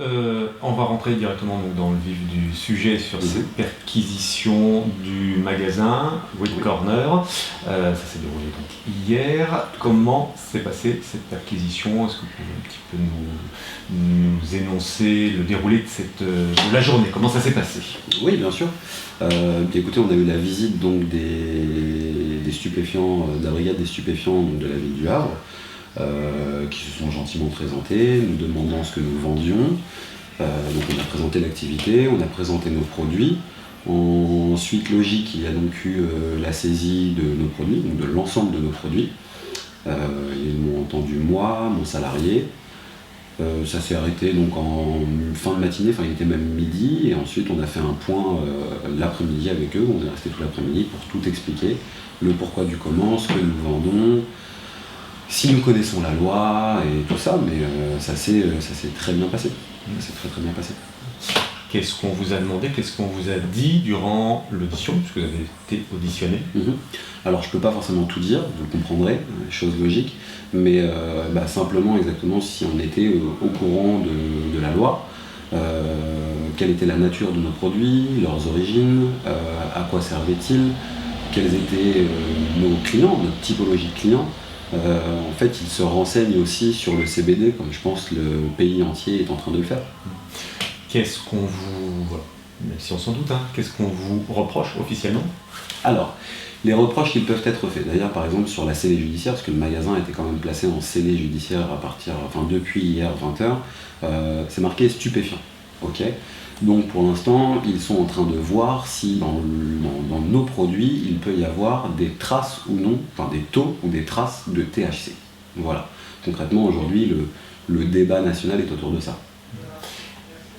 On va rentrer directement donc, dans le vif du sujet sur cette Mhm. perquisition du magasin Wheat Oui. Corner. Ça s'est déroulé donc hier. Comment s'est passée cette perquisition? Est-ce que vous pouvez un petit peu nous énoncer le déroulé de la journée? Comment ça s'est passé? Oui, bien sûr. Écoutez, on a eu la visite donc, des stupéfiants, de la brigade des stupéfiants donc, de la ville du Havre, qui se sont gentiment présentés, nous demandant ce que nous vendions. Donc on a présenté l'activité, on a présenté nos produits. Ensuite, logique, il y a donc eu la saisie de nos produits, donc de l'ensemble de nos produits. Ils m'ont entendu moi, mon salarié. Ça s'est arrêté donc en fin de matinée, enfin il était même midi, et ensuite on a fait un point l'après-midi avec eux. On est resté tout l'après-midi pour tout expliquer, le pourquoi du comment, ce que nous vendons, si nous connaissons la loi et tout ça, mais ça s'est très bien passé. Ça s'est très très bien passé. Qu'est-ce qu'on vous a demandé? Qu'est-ce qu'on vous a dit durant l'audition, puisque vous avez été auditionné? Alors je peux pas forcément tout dire, vous le comprendrez, chose logique, mais simplement exactement si on était au courant de la loi, quelle était la nature de nos produits, leurs origines, à quoi servaient-ils, quels étaient nos clients, notre typologie de clients. En fait, ils se renseignent aussi sur le CBD, comme je pense le pays entier est en train de le faire. Qu'est-ce qu'on vous... Voilà. Même si on s'en doute, qu'est-ce qu'on vous reproche officiellement? Alors, les reproches qui peuvent être faits, d'ailleurs par exemple sur la scellée judiciaire, parce que le magasin était quand même placé en scellé judiciaire depuis hier 20h, c'est marqué stupéfiant. Ok. Donc pour l'instant, ils sont en train de voir si dans nos produits, il peut y avoir des traces ou non, enfin des taux ou des traces de THC. Voilà. Concrètement, aujourd'hui, le débat national est autour de ça.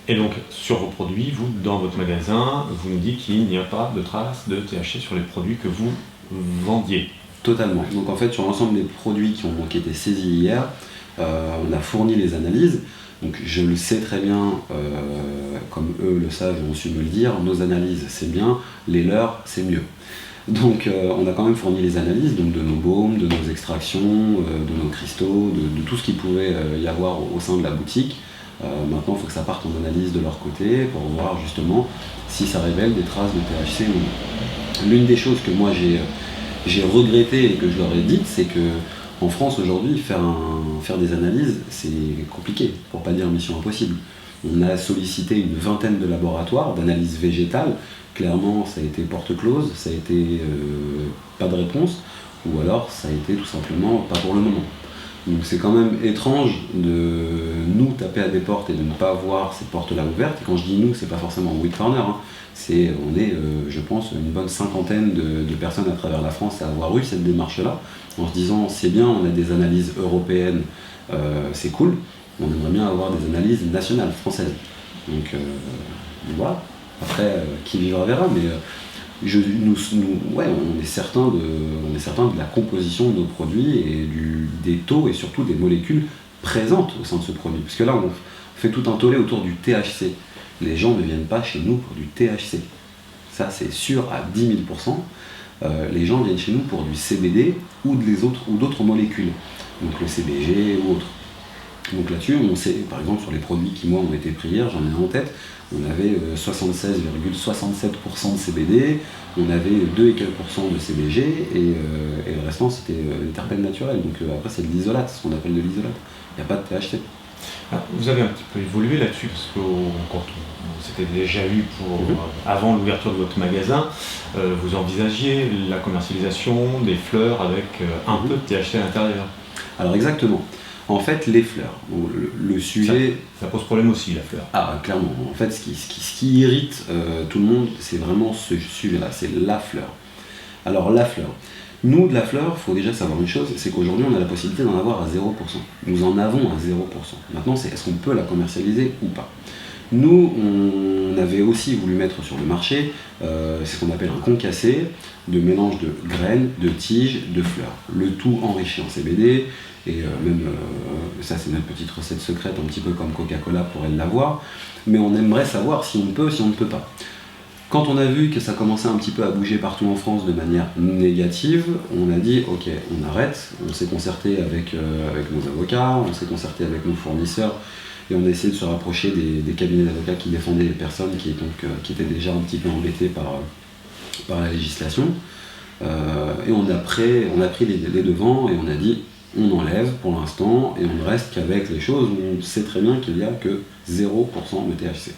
Et donc, sur vos produits, vous, dans votre magasin, vous nous dites qu'il n'y a pas de traces de THC sur les produits que vous vendiez. Totalement. Donc en fait, sur l'ensemble des produits qui ont été saisis hier, on a fourni les analyses. Donc je le sais très bien, comme eux le savent et ont su me le dire, nos analyses c'est bien, les leurs c'est mieux. Donc on a quand même fourni les analyses donc, de nos baumes, de nos extractions, de nos cristaux, de tout ce qu'il pouvait y avoir au sein de la boutique. Maintenant il faut que ça parte en analyse de leur côté pour voir justement si ça révèle des traces de THC ou non. L'une des choses que moi j'ai regretté et que je leur ai dit, c'est que en France aujourd'hui, faire des analyses, c'est compliqué, pour pas dire mission impossible. On a sollicité une vingtaine de laboratoires d'analyse végétale. Clairement, ça a été porte close, ça a été pas de réponse, ou alors ça a été tout simplement pas pour le moment. Donc c'est quand même étrange de nous taper à des portes et de ne pas voir ces portes-là ouvertes. Et quand je dis nous, c'est pas forcément Wheat Corner, on est, je pense, une bonne cinquantaine de personnes à travers la France à avoir eu cette démarche-là, en se disant c'est bien, on a des analyses européennes, c'est cool, on aimerait bien avoir des analyses nationales, françaises. Donc voilà, après, qui vivra verra, mais on est certain de la composition de nos produits et des taux et surtout des molécules présentes au sein de ce produit. Parce que là, on fait tout un tollé autour du THC. Les gens ne viennent pas chez nous pour du THC. Ça, c'est sûr à 10 000%. Les gens viennent chez nous pour du CBD ou d'autres molécules, donc le CBG ou autres. Donc là-dessus, on sait, par exemple, sur les produits qui, moi, ont été pris hier, j'en ai un en tête, on avait 76,67% de CBD, on avait 2 et quelques % de CBG, et le restant, c'était les terpènes naturels. Donc après, c'est de l'isolate, ce qu'on appelle de l'isolate. Il n'y a pas de THC. Alors, vous avez un petit peu évolué là-dessus, parce que quand on s'était déjà eu avant l'ouverture de votre magasin, vous envisagiez la commercialisation des fleurs avec un peu de THC à l'intérieur. Alors exactement. En fait, les fleurs, le sujet... Ça pose problème aussi, la fleur. Ah, clairement. En fait, ce qui irrite tout le monde, c'est vraiment ce sujet-là, c'est la fleur. Alors, la fleur. Nous, de la fleur, il faut déjà savoir une chose, c'est qu'aujourd'hui, on a la possibilité d'en avoir à 0%. Nous en avons à 0%. Maintenant, c'est est-ce qu'on peut la commercialiser ou pas? Nous, on avait aussi voulu mettre sur le marché c'est ce qu'on appelle un concassé de mélange de graines, de tiges, de fleurs. Le tout enrichi en CBD, et ça c'est notre petite recette secrète, un petit peu comme Coca-Cola pourrait l'avoir, mais on aimerait savoir si on peut, si on ne peut pas. Quand on a vu que ça commençait un petit peu à bouger partout en France de manière négative, on a dit ok, on arrête, on s'est concerté avec nos avocats, on s'est concerté avec nos fournisseurs, Et on a essayé de se rapprocher des cabinets d'avocats qui défendaient les personnes qui étaient déjà un petit peu embêtées par la législation. Et on a pris les devants et on a dit on enlève pour l'instant et on ne reste qu'avec les choses où on sait très bien qu'il n'y a que 0% de THC.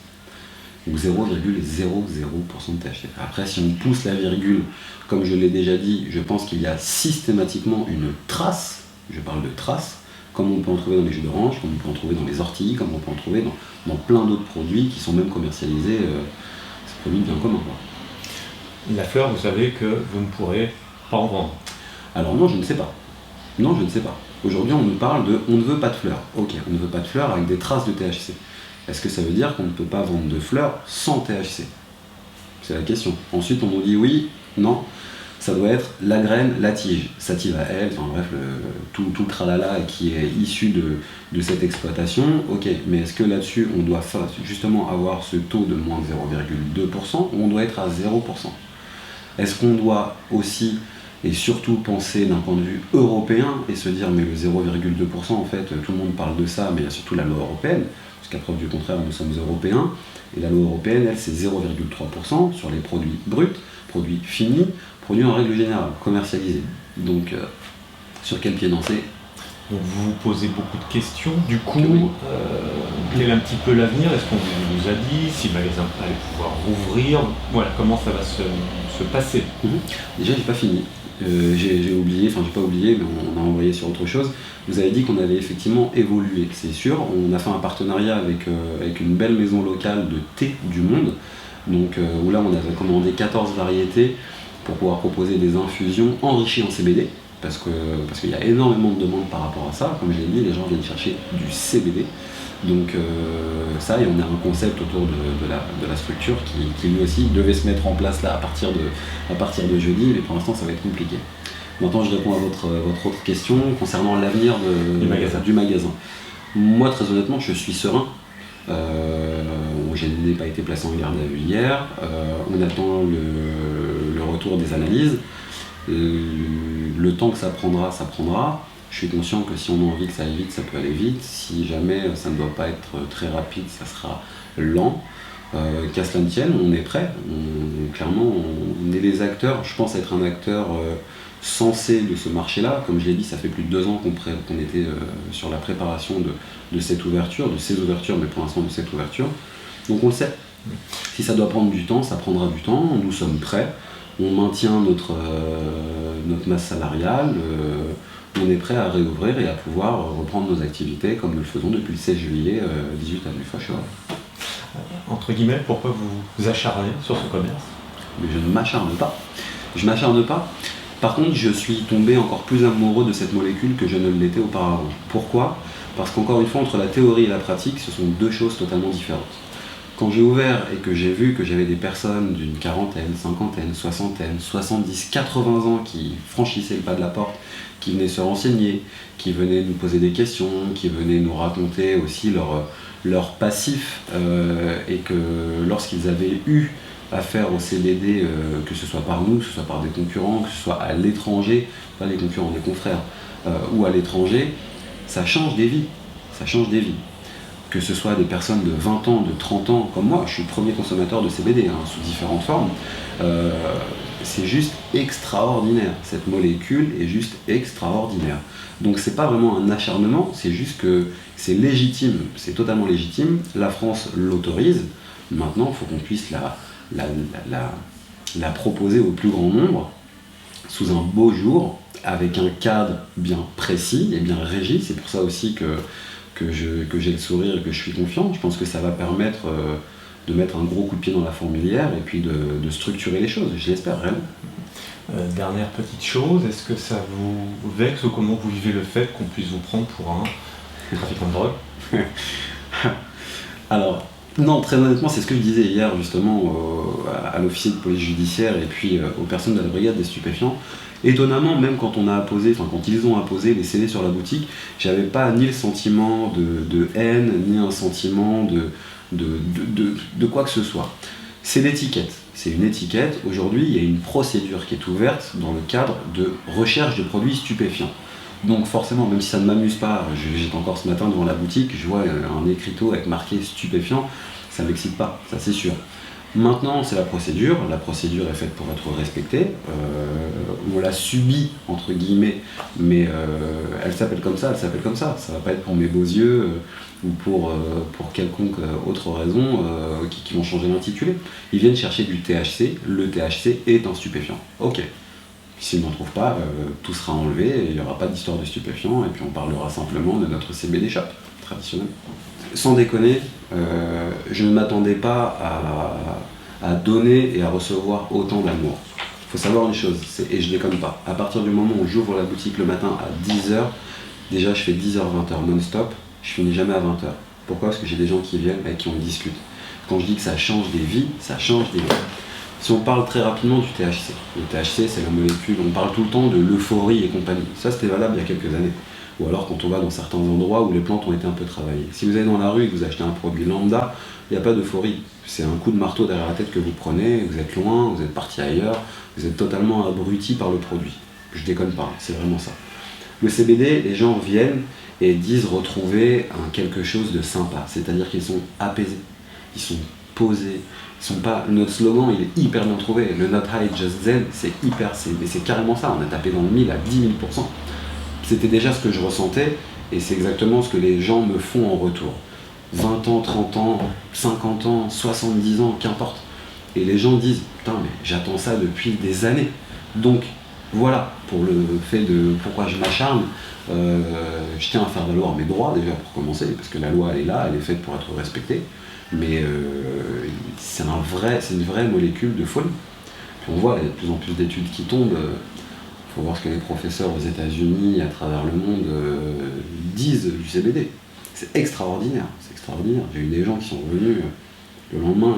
Donc 0,00% de THC. Après, si on pousse la virgule, comme je l'ai déjà dit, je pense qu'il y a systématiquement une trace, je parle de trace, comme on peut en trouver dans les jus d'orange, comme on peut en trouver dans les orties, comme on peut en trouver dans plein d'autres produits qui sont même commercialisés, ces produits bien communs. La fleur, vous savez que vous ne pourrez pas en vendre. Alors non, je ne sais pas. Non, je ne sais pas. Aujourd'hui, on nous parle de « on ne veut pas de fleurs ». Ok, on ne veut pas de fleurs avec des traces de THC. Est-ce que ça veut dire qu'on ne peut pas vendre de fleurs sans THC? C'est la question. Ensuite, on nous dit oui, non, ça doit être la graine, la tige, sativa elle, enfin bref, tout le tralala qui est issu de cette exploitation. Ok, mais est-ce que là-dessus, on doit justement avoir ce taux de moins de 0,2% ou on doit être à 0%? Est-ce qu'on doit aussi et surtout penser d'un point de vue européen et se dire mais le 0,2% en fait tout le monde parle de ça mais il y a surtout la loi européenne parce qu'à preuve du contraire nous sommes européens et la loi européenne elle c'est 0,3% sur les produits bruts, produits finis, produits en règle générale, commercialisés. Donc sur quel pied danser? Donc vous vous posez beaucoup de questions, du coup, Oui. Quel est un petit peu l'avenir? Est-ce qu'on vous a dit si le magasin allait pouvoir rouvrir? Voilà, comment ça va se passer? Déjà j'ai pas fini. J'ai oublié, enfin j'ai pas oublié, mais on a envoyé sur autre chose. Vous avez dit qu'on allait effectivement évoluer, c'est sûr. On a fait un partenariat avec une belle maison locale de thé du monde, donc où là on avait commandé 14 variétés pour pouvoir proposer des infusions enrichies en CBD, parce qu'il y a énormément de demandes par rapport à ça. Comme je l'ai dit, les gens viennent chercher du CBD. Donc ça, et on a un concept autour de la structure qui lui aussi devait se mettre en place là à partir de jeudi, mais pour l'instant ça va être compliqué. Maintenant je réponds à votre autre question concernant l'avenir du magasin. Moi très honnêtement je suis serein. Je n'ai pas été placé en garde à vue hier. On attend le retour des analyses. Le temps que ça prendra, ça prendra. Je suis conscient que si on a envie que ça aille vite, ça peut aller vite. Si jamais ça ne doit pas être très rapide, ça sera lent. Qu'à cela ne tienne, on est prêt. Clairement, on est les acteurs. Je pense être un acteur sensé de ce marché-là. Comme je l'ai dit, ça fait plus de 2 ans qu'on était sur la préparation de cette ouverture, de ces ouvertures, mais pour l'instant de cette ouverture. Donc on le sait. Si ça doit prendre du temps, ça prendra du temps. Nous sommes prêts. On maintient notre masse salariale. On est prêt à réouvrir et à pouvoir reprendre nos activités comme nous le faisons depuis le 16 juillet, 18 avenue Foch. Entre guillemets, pourquoi vous vous acharnez sur ce commerce? Mais je ne m'acharne pas. Je m'acharne pas. Par contre, je suis tombé encore plus amoureux de cette molécule que je ne l'étais auparavant. Pourquoi? Parce qu'encore une fois, entre la théorie et la pratique, ce sont 2 choses totalement différentes. Quand j'ai ouvert et que j'ai vu que j'avais des personnes d'une quarantaine, cinquantaine, soixantaine, 70, 80 ans qui franchissaient le pas de la porte, qui venaient se renseigner, qui venaient nous poser des questions, qui venaient nous raconter aussi leur passif, et que lorsqu'ils avaient eu affaire au CBD, que ce soit par nous, que ce soit par des concurrents, que ce soit à l'étranger, pas les concurrents, des confrères, ou à l'étranger, ça change des vies. Ça change des vies. Que ce soit des personnes de 20 ans, de 30 ans, comme moi, je suis le premier consommateur de CBD, sous différentes formes, c'est juste extraordinaire. Cette molécule est juste extraordinaire. Donc c'est pas vraiment un acharnement, c'est juste que c'est légitime, c'est totalement légitime. La France l'autorise. Maintenant, il faut qu'on puisse la proposer au plus grand nombre, sous un beau jour, avec un cadre bien précis et bien régi. C'est pour ça aussi que j'ai le sourire et que je suis confiant. Je pense que ça va permettre de mettre un gros coup de pied dans la fourmilière et puis de structurer les choses, je l'espère vraiment. Dernière petite chose, est-ce que ça vous vexe ou comment vous vivez le fait qu'on puisse vous prendre pour un trafiquant de drogue? Alors, non, très honnêtement, c'est ce que je disais hier justement à l'officier de police judiciaire et puis aux personnes de la brigade des stupéfiants. Étonnamment, même quand ils ont apposé les scellés sur la boutique, j'avais pas ni le sentiment de haine, ni un sentiment de quoi que ce soit. C'est l'étiquette. C'est une étiquette. Aujourd'hui, il y a une procédure qui est ouverte dans le cadre de recherche de produits stupéfiants. Donc forcément, même si ça ne m'amuse pas, j'étais encore ce matin devant la boutique, je vois un écriteau avec marqué stupéfiant, ça ne m'excite pas, ça c'est sûr. Maintenant, c'est la procédure est faite pour être respectée, on l'a subie, entre guillemets, mais elle s'appelle comme ça, ça va pas être pour mes beaux yeux ou pour quelconque autre raison qui vont changer l'intitulé. Ils viennent chercher du THC, le THC est un stupéfiant, ok. S'ils n'en trouvent pas, tout sera enlevé et il n'y aura pas d'histoire de stupéfiants et puis on parlera simplement de notre CBD shop traditionnel. Sans déconner, je ne m'attendais pas à donner et à recevoir autant d'amour. Il faut savoir une chose, et je déconne pas, à partir du moment où j'ouvre la boutique le matin à 10h, déjà je fais 10h-20h non-stop, je finis jamais à 20h. Pourquoi ? Parce que j'ai des gens qui viennent et qui on discute. Quand je dis que ça change des vies, ça change des vies. Si on parle très rapidement du THC, le THC c'est la molécule, on parle tout le temps de l'euphorie et compagnie. Ça c'était valable il y a quelques années. Ou alors quand on va dans certains endroits où les plantes ont été un peu travaillées. Si vous allez dans la rue et que vous achetez un produit lambda, il n'y a pas d'euphorie. C'est un coup de marteau derrière la tête que vous prenez, vous êtes loin, vous êtes parti ailleurs, vous êtes totalement abruti par le produit. Je déconne pas, c'est vraiment ça. Le CBD, les gens viennent et disent retrouver quelque chose de sympa, c'est-à-dire qu'ils sont apaisés, ils sont posés. Notre slogan il est hyper bien trouvé, le Not High Just Zen, c'est carrément ça, on a tapé dans le 1000 à 10 000%. C'était déjà ce que je ressentais et c'est exactement ce que les gens me font en retour. 20 ans, 30 ans, 50 ans, 70 ans, qu'importe. Et les gens disent, putain mais j'attends ça depuis des années. Donc voilà, pour le fait de pourquoi je m'acharne, je tiens à faire valoir mes droits déjà pour commencer, parce que la loi elle est là, elle est faite pour être respectée. Mais c'est une vraie molécule de folie. Puis on voit, il y a de plus en plus d'études qui tombent. Il faut voir ce que les professeurs aux États-Unis, à travers le monde, disent du CBD. C'est extraordinaire, J'ai eu des gens qui sont revenus le lendemain,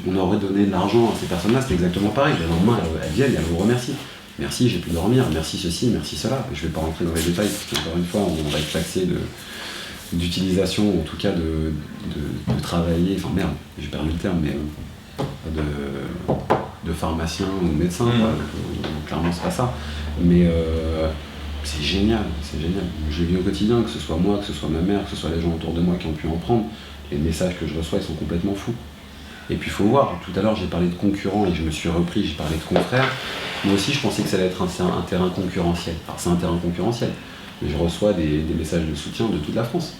on aurait donné de l'argent à ces personnes-là, c'est exactement pareil. Le lendemain, elles viennent et elles vous remercient. Merci, j'ai pu dormir, merci ceci, merci cela. Je ne vais pas rentrer dans les détails, parce qu'encore une fois, on va être taxé d'utilisation, ou en tout cas de travailler, enfin merde, j'ai perdu le terme, mais de pharmacien ou de médecin, clairement c'est pas ça. Mais c'est génial. Je le vis au quotidien, que ce soit moi, que ce soit ma mère, que ce soit les gens autour de moi qui ont pu en prendre, les messages que je reçois ils sont complètement fous. Et puis il faut voir, tout à l'heure j'ai parlé de concurrents et je me suis repris, j'ai parlé de confrères. Moi aussi je pensais que ça allait être un terrain concurrentiel. Alors c'est un terrain concurrentiel. Mais je reçois des messages de soutien de toute la France.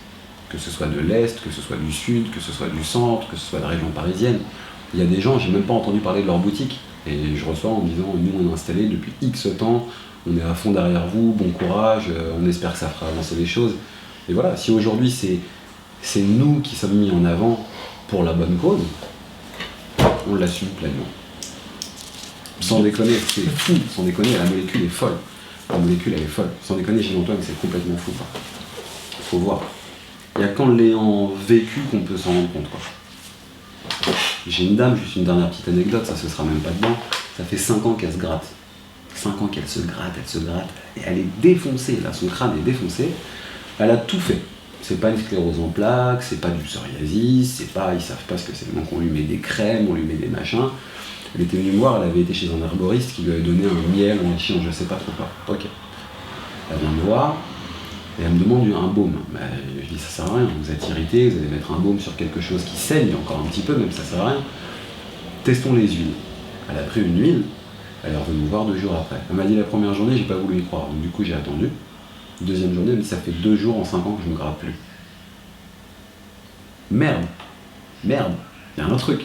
Que ce soit de l'Est, que ce soit du Sud, que ce soit du Centre, que ce soit de la région parisienne. Il y a des gens, j'ai même pas entendu parler de leur boutique. Et je reçois en me disant, nous on est installés depuis X temps, on est à fond derrière vous, bon courage, on espère que ça fera avancer les choses. Et voilà, si aujourd'hui c'est nous qui sommes mis en avant pour la bonne cause, on l'assume pleinement. Sans déconner, c'est fou, sans déconner, la molécule est folle. La molécule elle est folle. Sans déconner, chez Antoine, c'est complètement fou. Faut voir. Il n'y a qu'en l'ayant vécu qu'on peut s'en rendre compte. J'ai une dame, juste une dernière petite anecdote, ça se sera même pas dedans. Ça fait 5 ans qu'elle se gratte. 5 ans qu'elle se gratte, et elle est défoncée, là, son crâne est défoncé. Elle a tout fait. C'est pas une sclérose en plaques, c'est pas du psoriasis, ils savent pas ce que c'est. Donc on lui met des crèmes, on lui met des machins. Elle était venue me voir, elle avait été chez un herboriste qui lui avait donné un miel enrichi en je sais pas trop quoi. Ok. Elle vient me voir et elle me demande un baume. Je dis ça sert à rien, vous êtes irrité, vous allez mettre un baume sur quelque chose qui saigne encore un petit peu, même ça sert à rien. Testons les huiles. Elle a pris une huile, elle est revenue me voir 2 jours après. Elle m'a dit la première journée, j'ai pas voulu y croire, donc du coup j'ai attendu. Deuxième journée, elle me dit ça fait 2 jours en 5 ans que je me gratte plus. Merde, il y a un truc.